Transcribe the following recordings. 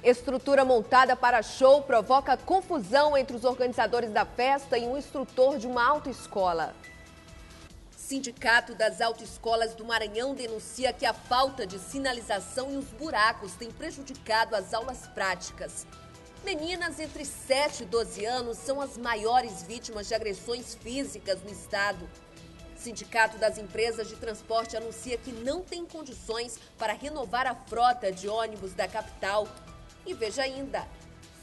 Estrutura montada para show provoca confusão entre os organizadores da festa e um instrutor de uma autoescola. Sindicato das Autoescolas do Maranhão denuncia que a falta de sinalização e os buracos têm prejudicado as aulas práticas. Meninas entre 7 e 12 anos são as maiores vítimas de agressões físicas no estado. Sindicato das Empresas de Transporte anuncia que não tem condições para renovar a frota de ônibus da capital. E veja ainda,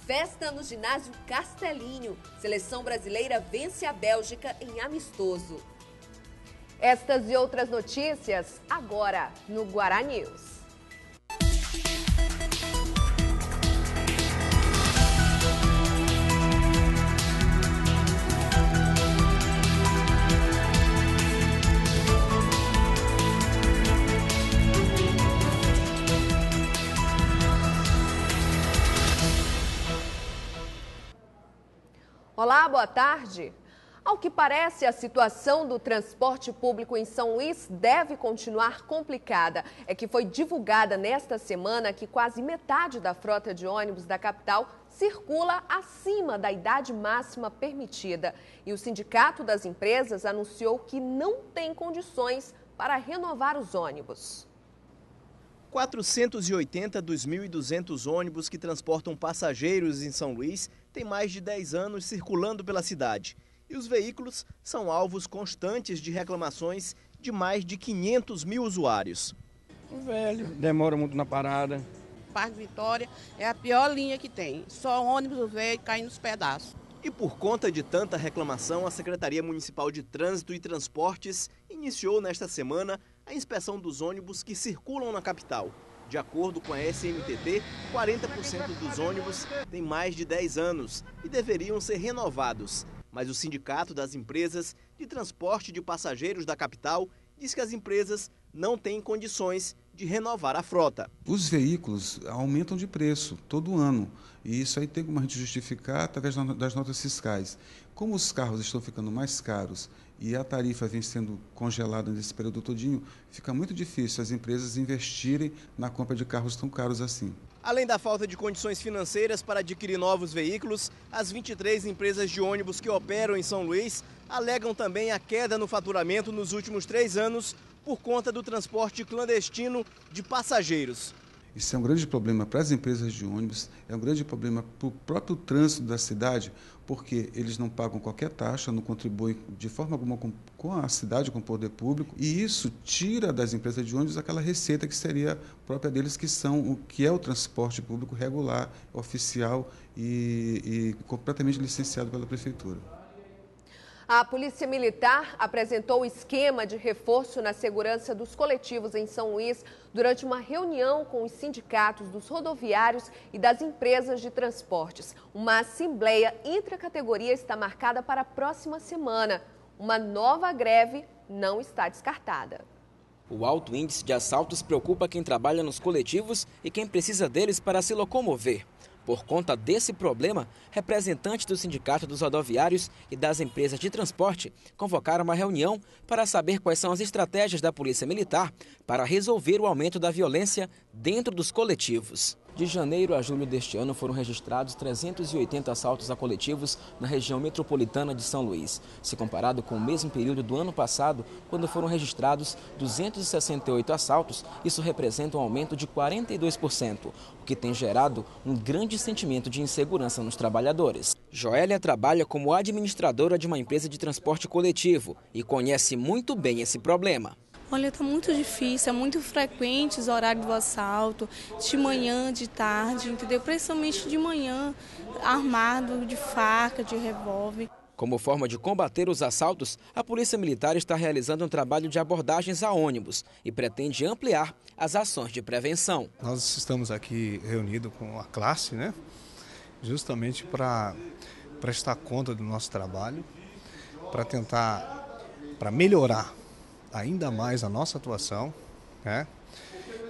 festa no ginásio Castelinho. Seleção brasileira vence a Bélgica em amistoso. Estas e outras notícias agora no Guará News. Olá, boa tarde. Ao que parece, a situação do transporte público em São Luís deve continuar complicada. É que foi divulgada nesta semana que quase metade da frota de ônibus da capital circula acima da idade máxima permitida. E o Sindicato das Empresas anunciou que não tem condições para renovar os ônibus. 480 dos 1.200 ônibus que transportam passageiros em São Luís têm mais de 10 anos circulando pela cidade. E os veículos são alvos constantes de reclamações de mais de 500 mil usuários. Velho, demora muito na parada. Parque Vitória é a pior linha que tem. Só ônibus velho cai nos pedaços. E por conta de tanta reclamação, a Secretaria Municipal de Trânsito e Transportes iniciou nesta semana a inspeção dos ônibus que circulam na capital. De acordo com a SMTT, 40% dos ônibus têm mais de 10 anos e deveriam ser renovados. Mas o Sindicato das Empresas de Transporte de Passageiros da capital diz que as empresas não têm condições de renovar a frota. Os veículos aumentam de preço todo ano e isso aí tem como a gente justificar através das notas fiscais. Como os carros estão ficando mais caros e a tarifa vem sendo congelada nesse período todinho, fica muito difícil as empresas investirem na compra de carros tão caros assim. Além da falta de condições financeiras para adquirir novos veículos, as 23 empresas de ônibus que operam em São Luís alegam também a queda no faturamento nos últimos 3 anos por conta do transporte clandestino de passageiros. Isso é um grande problema para as empresas de ônibus, é um grande problema para o próprio trânsito da cidade, porque eles não pagam qualquer taxa, não contribuem de forma alguma com a cidade, com o poder público, e isso tira das empresas de ônibus aquela receita que seria própria deles, que é o transporte público regular, oficial e completamente licenciado pela Prefeitura. A Polícia Militar apresentou o esquema de reforço na segurança dos coletivos em São Luís durante uma reunião com os sindicatos dos rodoviários e das empresas de transportes. Uma assembleia intracategoria está marcada para a próxima semana. Uma nova greve não está descartada. O alto índice de assaltos preocupa quem trabalha nos coletivos e quem precisa deles para se locomover. Por conta desse problema, representantes do Sindicato dos Rodoviários e das empresas de transporte convocaram uma reunião para saber quais são as estratégias da Polícia Militar para resolver o aumento da violência dentro dos coletivos. De janeiro a julho deste ano foram registrados 380 assaltos a coletivos na região metropolitana de São Luís. Se comparado com o mesmo período do ano passado, quando foram registrados 268 assaltos, isso representa um aumento de 42%, o que tem gerado um grande sentimento de insegurança nos trabalhadores. Joélia trabalha como administradora de uma empresa de transporte coletivo e conhece muito bem esse problema. Olha, está muito difícil, é muito frequente os horários do assalto, de manhã, de tarde, entendeu? Principalmente de manhã, armado de faca, de revólver. Como forma de combater os assaltos, a Polícia Militar está realizando um trabalho de abordagens a ônibus e pretende ampliar as ações de prevenção. Nós estamos aqui reunidos com a classe, né? Justamente para prestar conta do nosso trabalho, para melhorar ainda mais a nossa atuação, né?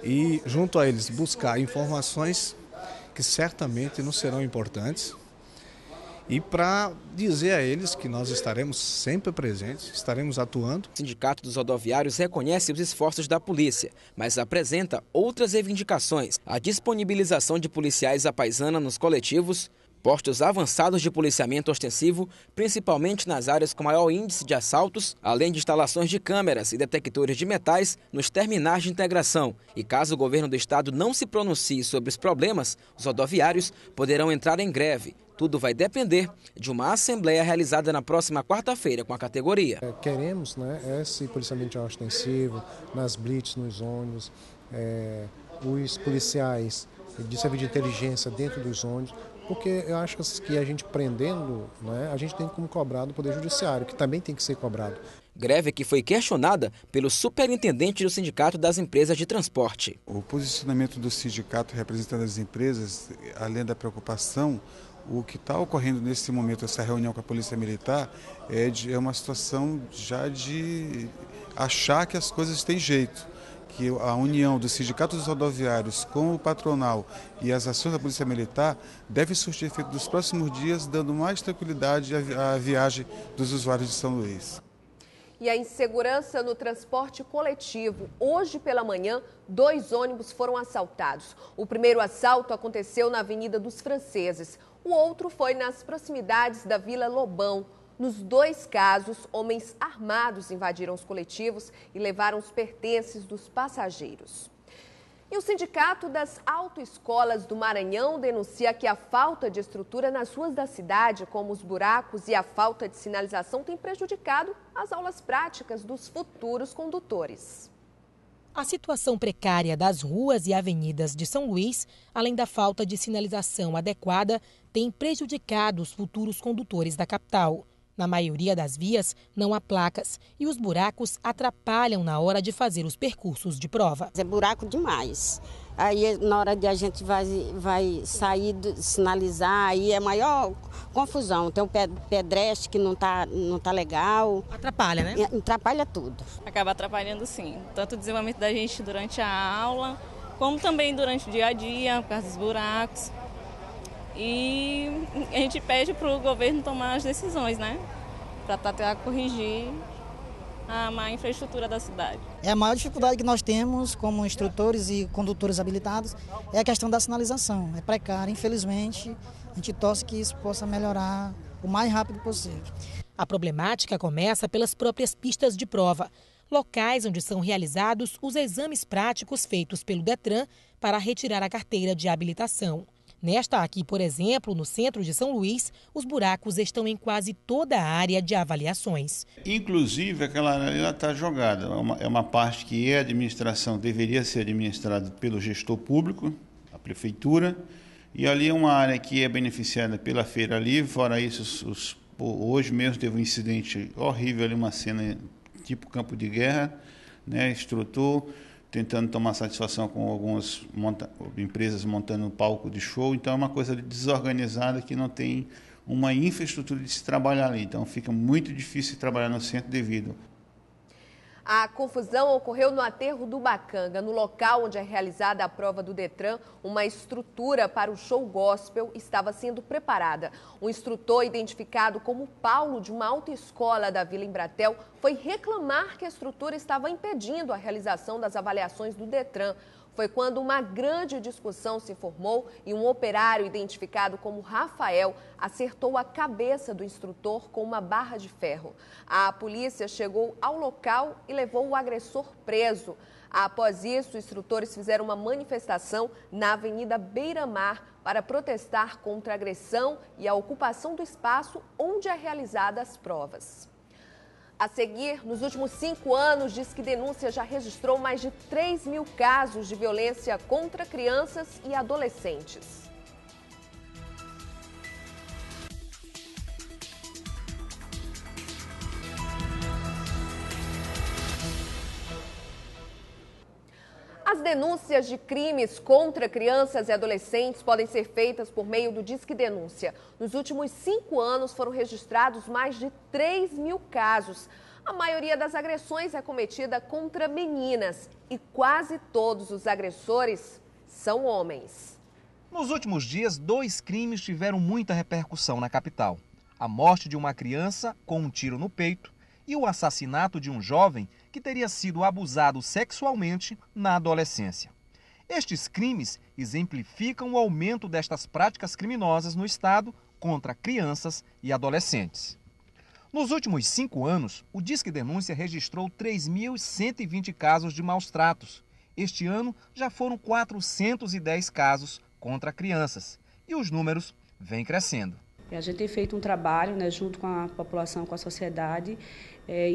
E junto a eles buscar informações que certamente não serão importantes e para dizer a eles que nós estaremos sempre presentes, estaremos atuando. O Sindicato dos Rodoviários reconhece os esforços da polícia, mas apresenta outras reivindicações: a disponibilização de policiais à paisana nos coletivos, postos avançados de policiamento ostensivo, principalmente nas áreas com maior índice de assaltos, além de instalações de câmeras e detectores de metais nos terminais de integração. E caso o governo do estado não se pronuncie sobre os problemas, os rodoviários poderão entrar em greve. Tudo vai depender de uma assembleia realizada na próxima quarta-feira com a categoria. Queremos, esse policiamento ostensivo nas blitz, nos ônibus, os policiais de serviço de inteligência dentro dos ônibus, porque eu acho que a gente prendendo, a gente tem como cobrar do Poder Judiciário, que também tem que ser cobrado. Greve que foi questionada pelo superintendente do Sindicato das Empresas de Transporte. O posicionamento do sindicato representando as empresas, além da preocupação, o que está ocorrendo nesse momento, essa reunião com a Polícia Militar, é uma situação já de achar que as coisas têm jeito. Que a união dos sindicatos dos rodoviários com o patronal e as ações da Polícia Militar deve surtir efeito nos próximos dias, dando mais tranquilidade à viagem dos usuários de São Luís. E a insegurança no transporte coletivo. Hoje pela manhã, 2 ônibus foram assaltados. O primeiro assalto aconteceu na Avenida dos Franceses. O outro foi nas proximidades da Vila Lobão. Nos 2 casos, homens armados invadiram os coletivos e levaram os pertences dos passageiros. E o Sindicato das Autoescolas do Maranhão denuncia que a falta de estrutura nas ruas da cidade, como os buracos e a falta de sinalização, tem prejudicado as aulas práticas dos futuros condutores. A situação precária das ruas e avenidas de São Luís, além da falta de sinalização adequada, tem prejudicado os futuros condutores da capital. Na maioria das vias, não há placas e os buracos atrapalham na hora de fazer os percursos de prova. É buraco demais. Aí, na hora de a gente vai sair, sinalizar, aí é maior confusão. Tem um pedestre que não tá legal. Atrapalha, né? Atrapalha tudo. Acaba atrapalhando, sim. Tanto o desenvolvimento da gente durante a aula, como também durante o dia a dia, por causa dos buracos. E a gente pede para o governo tomar as decisões, para tentar corrigir a má infraestrutura da cidade. A maior dificuldade que nós temos como instrutores e condutores habilitados é a questão da sinalização. É precária, infelizmente. A gente torce que isso possa melhorar o mais rápido possível. A problemática começa pelas próprias pistas de prova, locais onde são realizados os exames práticos feitos pelo Detran para retirar a carteira de habilitação. Nesta aqui, por exemplo, no centro de São Luís, os buracos estão em quase toda a área de avaliações. Inclusive, aquela área está jogada. É uma parte que a administração deveria ser administrada pelo gestor público, a prefeitura, e ali é uma área que é beneficiada pela Feira Livre. Fora isso, hoje mesmo teve um incidente horrível ali, uma cena tipo campo de guerra, instrutor tentando tomar satisfação com algumas empresas montando um palco de show. Então é uma coisa desorganizada que não tem uma infraestrutura de se trabalhar ali. Então fica muito difícil trabalhar no centro devido. A confusão ocorreu no aterro do Bacanga, no local onde é realizada a prova do Detran. Uma estrutura para o show gospel estava sendo preparada. Um instrutor identificado como Paulo, de uma autoescola da Vila Embratel, foi reclamar que a estrutura estava impedindo a realização das avaliações do Detran. Foi quando uma grande discussão se formou e um operário identificado como Rafael acertou a cabeça do instrutor com uma barra de ferro. A polícia chegou ao local e levou o agressor preso. Após isso, os instrutores fizeram uma manifestação na Avenida Beira-Mar para protestar contra a agressão e a ocupação do espaço onde é realizada as provas. A seguir, nos últimos 5 anos, Disque Denúncia já registrou mais de 3.000 casos de violência contra crianças e adolescentes. As denúncias de crimes contra crianças e adolescentes podem ser feitas por meio do Disque Denúncia. Nos últimos 5 anos foram registrados mais de 3.000 casos. A maioria das agressões é cometida contra meninas e quase todos os agressores são homens. Nos últimos dias, 2 crimes tiveram muita repercussão na capital. A morte de uma criança com um tiro no peito e o assassinato de um jovem que teria sido abusado sexualmente na adolescência. Estes crimes exemplificam o aumento destas práticas criminosas no estado contra crianças e adolescentes. Nos últimos 5 anos, o Disque Denúncia registrou 3.120 casos de maus-tratos. Este ano, já foram 410 casos contra crianças. E os números vêm crescendo. A gente tem feito um trabalho, né, junto com a população, com a sociedade,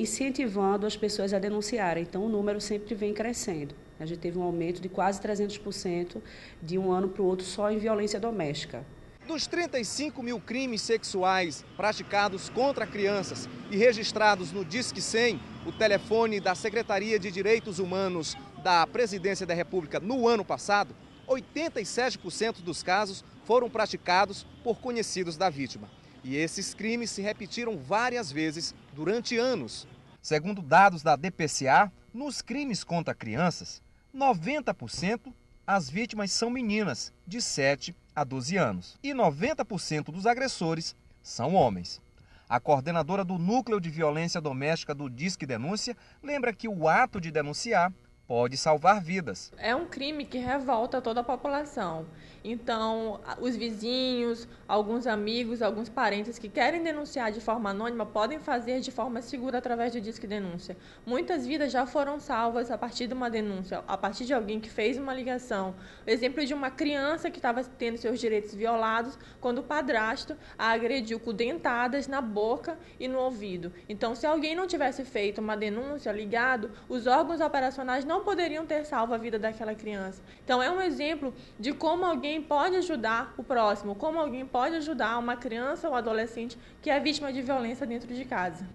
incentivando as pessoas a denunciarem. Então, o número sempre vem crescendo. A gente teve um aumento de quase 300% de um ano para o outro só em violência doméstica. Dos 35 mil crimes sexuais praticados contra crianças e registrados no Disque 100, o telefone da Secretaria de Direitos Humanos da Presidência da República no ano passado, 87% dos casos foram praticados por conhecidos da vítima. E esses crimes se repetiram várias vezes durante anos. Segundo dados da DPCA, nos crimes contra crianças, 90% as vítimas são meninas de 7 a 12 anos e 90% dos agressores são homens. A coordenadora do Núcleo de Violência Doméstica do Disque Denúncia lembra que o ato de denunciar pode salvar vidas. É um crime que revolta toda a população. Então, os vizinhos, alguns amigos, alguns parentes que querem denunciar de forma anônima podem fazer de forma segura através do Disque Denúncia. Muitas vidas já foram salvas a partir de uma denúncia, a partir de alguém que fez uma ligação. O exemplo de uma criança que estava tendo seus direitos violados quando o padrasto a agrediu com dentadas na boca e no ouvido. Então, se alguém não tivesse feito uma denúncia, ligado, os órgãos operacionais não poderiam ter salvo a vida daquela criança. Então, é um exemplo de como alguém pode ajudar o próximo, como alguém pode ajudar uma criança ou adolescente que é vítima de violência dentro de casa.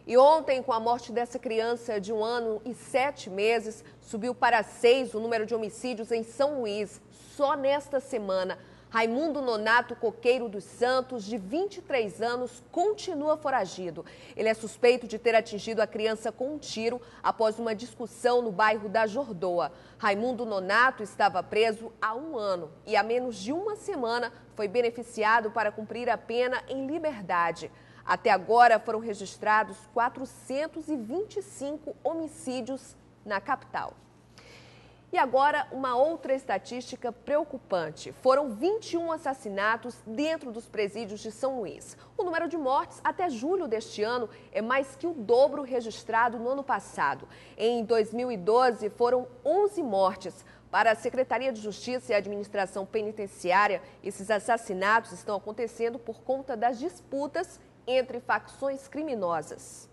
E ontem, com a morte dessa criança de 1 ano e 7 meses, subiu para 6 o número de homicídios em São Luís. Só nesta semana, Raimundo Nonato Coqueiro dos Santos, de 23 anos, continua foragido. Ele é suspeito de ter atingido a criança com um tiro após uma discussão no bairro da Jordoa. Raimundo Nonato estava preso há 1 ano e há menos de 1 semana foi beneficiado para cumprir a pena em liberdade. Até agora foram registrados 425 homicídios na capital. E agora, uma outra estatística preocupante. Foram 21 assassinatos dentro dos presídios de São Luís. O número de mortes até julho deste ano é mais que o dobro registrado no ano passado. Em 2012, foram 11 mortes. Para a Secretaria de Justiça e Administração Penitenciária, esses assassinatos estão acontecendo por conta das disputas entre facções criminosas.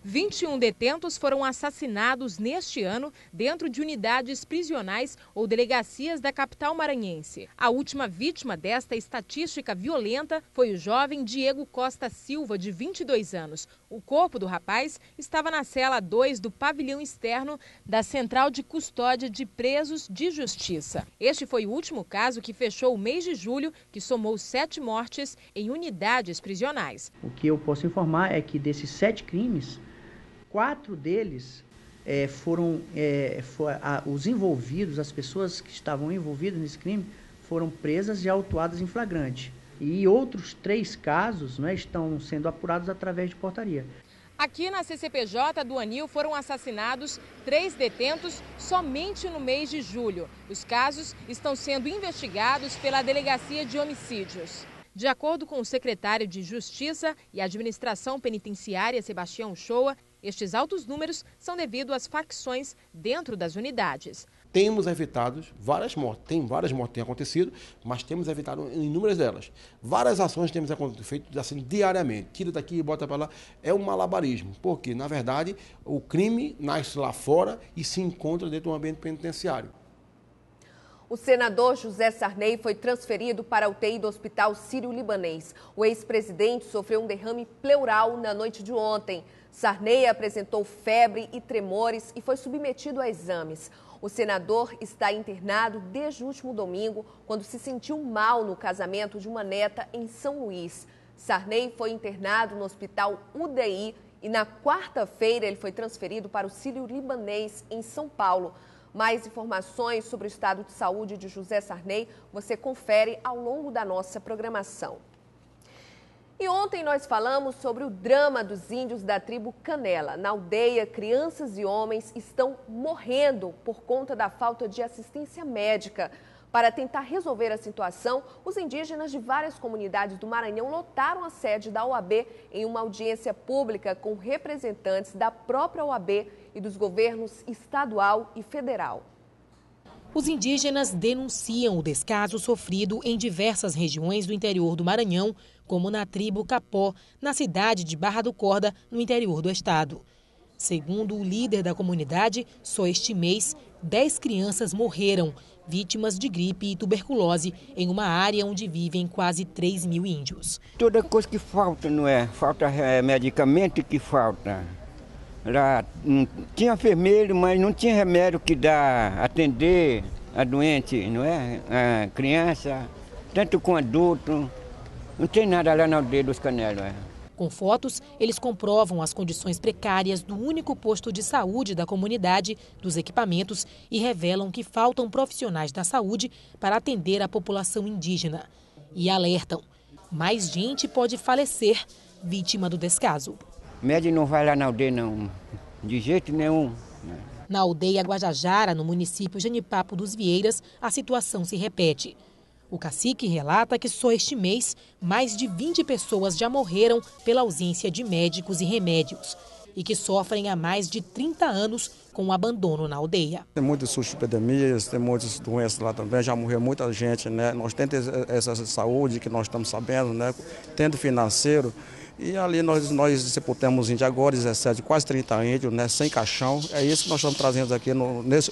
21 detentos foram assassinados neste ano dentro de unidades prisionais ou delegacias da capital maranhense. A última vítima desta estatística violenta foi o jovem Diego Costa Silva, de 22 anos. O corpo do rapaz estava na cela 2 do pavilhão externo da Central de Custódia de Presos de Justiça. Este foi o último caso que fechou o mês de julho, que somou 7 mortes em unidades prisionais. O que eu posso informar é que desses 7 crimes, 4 deles os envolvidos, as pessoas que estavam envolvidas nesse crime, foram presas e autuadas em flagrante. E outros 3 casos, né, estão sendo apurados através de portaria. Aqui na CCPJ do Anil foram assassinados 3 detentos somente no mês de julho. Os casos estão sendo investigados pela Delegacia de Homicídios. De acordo com o secretário de Justiça e Administração Penitenciária, Sebastião Shoa, estes altos números são devido às facções dentro das unidades. Temos evitado várias mortes, várias mortes têm acontecido, mas temos evitado inúmeras delas. Várias ações temos feito assim, diariamente, tira daqui e bota para lá, é um malabarismo, porque na verdade o crime nasce lá fora e se encontra dentro do ambiente penitenciário. O senador José Sarney foi transferido para a UTI do Hospital Sírio-Libanês. O ex-presidente sofreu um derrame pleural na noite de ontem. Sarney apresentou febre e tremores e foi submetido a exames. O senador está internado desde o último domingo, quando se sentiu mal no casamento de uma neta em São Luís. Sarney foi internado no Hospital UDI e na quarta-feira ele foi transferido para o Sírio-Libanês em São Paulo. Mais informações sobre o estado de saúde de José Sarney você confere ao longo da nossa programação. E ontem nós falamos sobre o drama dos índios da tribo Canela. Na aldeia, crianças e homens estão morrendo por conta da falta de assistência médica. Para tentar resolver a situação, os indígenas de várias comunidades do Maranhão lotaram a sede da OAB em uma audiência pública com representantes da própria OAB e dos governos estadual e federal. Os indígenas denunciam o descaso sofrido em diversas regiões do interior do Maranhão, como na tribo Capó, na cidade de Barra do Corda, no interior do estado. Segundo o líder da comunidade, só este mês, 10 crianças morreram, vítimas de gripe e tuberculose, em uma área onde vivem quase 3 mil índios. Toda coisa que falta, não é? Falta medicamento que falta. Lá tinha enfermeiro, mas não tinha remédio que dá atender a doente, não é? A criança, tanto com adulto. Não tem nada lá na aldeia dos Canelos. É. Com fotos, eles comprovam as condições precárias do único posto de saúde da comunidade, dos equipamentos e revelam que faltam profissionais da saúde para atender a população indígena. E alertam, mais gente pode falecer vítima do descaso. Médico não vai lá na aldeia, não, de jeito nenhum. Na aldeia Guajajara, no município Genipapo dos Vieiras, a situação se repete. O cacique relata que só este mês, mais de 20 pessoas já morreram pela ausência de médicos e remédios e que sofrem há mais de 30 anos com o abandono na aldeia. Tem muitas epidemias, tem muitas doenças lá também, já morreu muita gente, né? Nós temos essa saúde que nós estamos sabendo, né? Tendo financeiro. E ali nós sepultamos índios agora, 17, quase 30 índios, né, sem caixão. É isso que nós estamos trazendo aqui,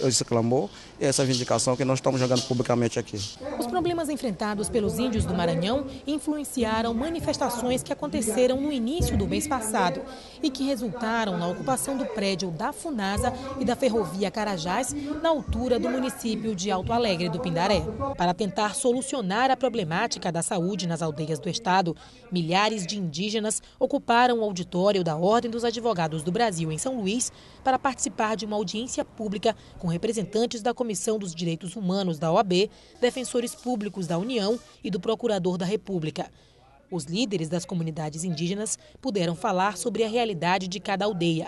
esse clamor e essa vindicação que nós estamos jogando publicamente aqui. Os problemas enfrentados pelos índios do Maranhão influenciaram manifestações que aconteceram no início do mês passado e que resultaram na ocupação do prédio da Funasa e da Ferrovia Carajás, na altura do município de Alto Alegre do Pindaré. Para tentar solucionar a problemática da saúde nas aldeias do estado, milhares de indígenas ocuparam o auditório da Ordem dos Advogados do Brasil em São Luís para participar de uma audiência pública com representantes da Comissão dos Direitos Humanos da OAB, defensores públicos da União e do Procurador da República. Os líderes das comunidades indígenas puderam falar sobre a realidade de cada aldeia.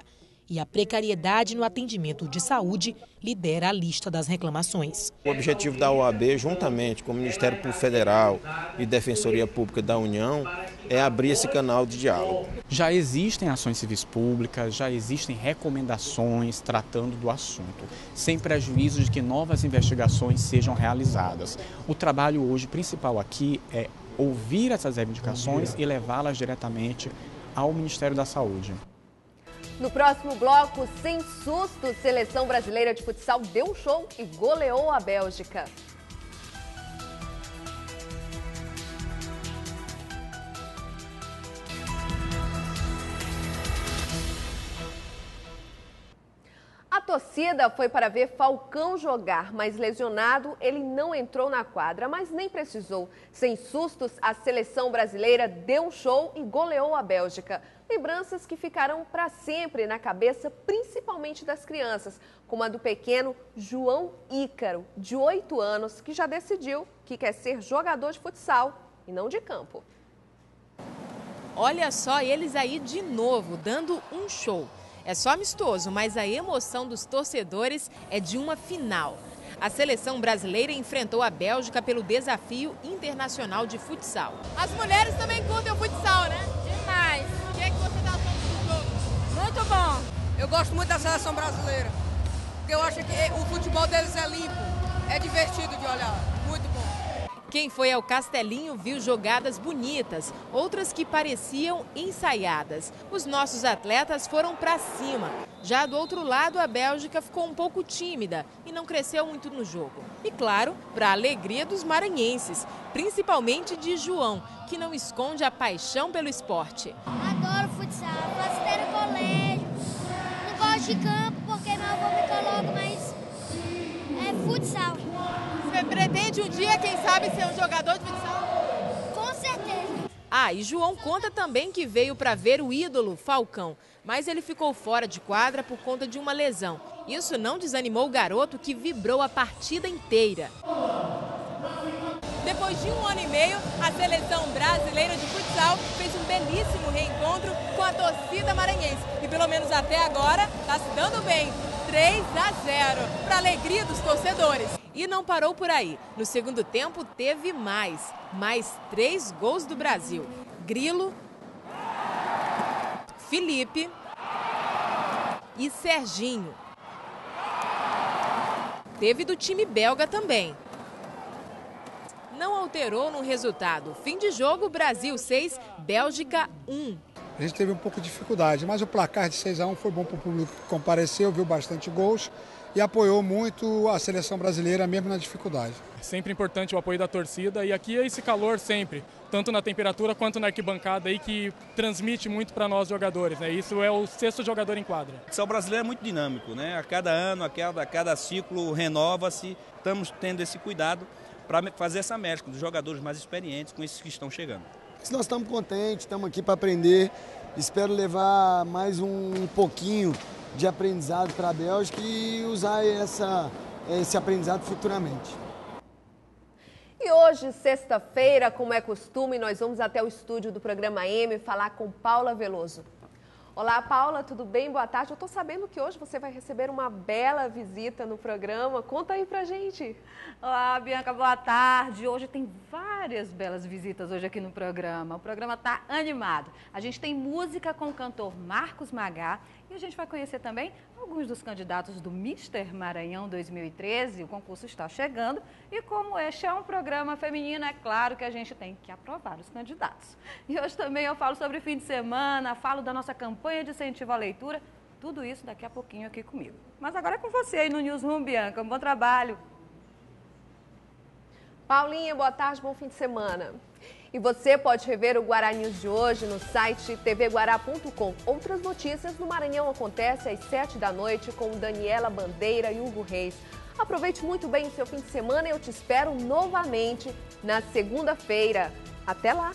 E a precariedade no atendimento de saúde lidera a lista das reclamações. O objetivo da OAB, juntamente com o Ministério Público Federal e Defensoria Pública da União, é abrir esse canal de diálogo. Já existem ações civis públicas, já existem recomendações tratando do assunto, sem prejuízo de que novas investigações sejam realizadas. O trabalho hoje principal aqui é ouvir essas reivindicações e levá-las diretamente ao Ministério da Saúde. No próximo bloco, sem susto, Seleção Brasileira de Futsal deu um show e goleou a Bélgica. A torcida foi para ver Falcão jogar, mas lesionado, ele não entrou na quadra, mas nem precisou. Sem sustos, a Seleção Brasileira deu um show e goleou a Bélgica. Lembranças que ficarão para sempre na cabeça, principalmente das crianças, como a do pequeno João Ícaro, de 8 anos, que já decidiu que quer ser jogador de futsal e não de campo. Olha só eles aí de novo, dando um show. É só amistoso, mas a emoção dos torcedores é de uma final. A seleção brasileira enfrentou a Bélgica pelo desafio internacional de futsal. As mulheres também curtem o futsal, né? Demais. O que é que você está achando do jogo? Muito bom. Eu gosto muito da seleção brasileira. Porque eu acho que o futebol deles é limpo, é divertido de olhar. Muito bom. Quem foi ao Castelinho viu jogadas bonitas, outras que pareciam ensaiadas. Os nossos atletas foram para cima. Já do outro lado, a Bélgica ficou um pouco tímida e não cresceu muito no jogo. E claro, para a alegria dos maranhenses, principalmente de João, que não esconde a paixão pelo esporte. Adoro futsal, faço até no colégio. Não gosto de campo porque meu avô me coloca, mas é futsal. Você pretende um dia, quem sabe, ser um jogador de futsal? Com certeza. Ah, e João conta também que veio para ver o ídolo Falcão, mas ele ficou fora de quadra por conta de uma lesão Isso não desanimou o garoto, que vibrou a partida inteira. Depois de 1 ano e meio, a seleção brasileira de futsal fez um belíssimo reencontro com a torcida maranhense. E pelo menos até agora está se dando bem. 3-0, para a alegria dos torcedores. E não parou por aí. No segundo tempo teve mais 3 gols do Brasil. Grilo, Felipe e Serginho. Teve do time belga também. Não alterou no resultado. Fim de jogo, Brasil 6, Bélgica 1. A gente teve um pouco de dificuldade, mas o placar de 6-1 foi bom para o público que compareceu, viu bastante gols e apoiou muito a seleção brasileira, mesmo na dificuldade. É sempre importante o apoio da torcida e aqui é esse calor sempre, tanto na temperatura quanto na arquibancada, aí, que transmite muito para nós jogadores, né? Isso é o 6º jogador em quadra. O futsal brasileiro é muito dinâmico, né? A cada ano, a cada ciclo renova-se, estamos tendo esse cuidado para fazer essa mescla dos jogadores mais experientes com esses que estão chegando. Nós estamos contentes, estamos aqui para aprender. Espero levar mais um pouquinho de aprendizado para a Bélgica e usar esse aprendizado futuramente. E hoje, sexta-feira, como é costume, nós vamos até o estúdio do Programa M falar com Paula Veloso. Olá, Paula, tudo bem? Boa tarde. Eu estou sabendo que hoje você vai receber uma bela visita no programa. Conta aí pra gente. Olá, Bianca, boa tarde. Hoje tem várias belas visitas hoje aqui no programa. O programa está animado. A gente tem música com o cantor Marcos Magá e a gente vai conhecer também alguns dos candidatos do Mister Maranhão 2013. O concurso está chegando e como este é um programa feminino, é claro que a gente tem que aprovar os candidatos. E hoje também eu falo sobre fim de semana, falo da nossa campanha de incentivo à leitura, tudo isso daqui a pouquinho aqui comigo. Mas agora é com você aí no Newsroom, Bianca. Um bom trabalho. Paulinha, boa tarde, bom fim de semana. E você pode rever o Guará News de hoje no site tvguará.com. Outras notícias no Maranhão acontece às 7 da noite com Daniela Bandeira e Hugo Reis. Aproveite muito bem o seu fim de semana e eu te espero novamente na segunda-feira. Até lá!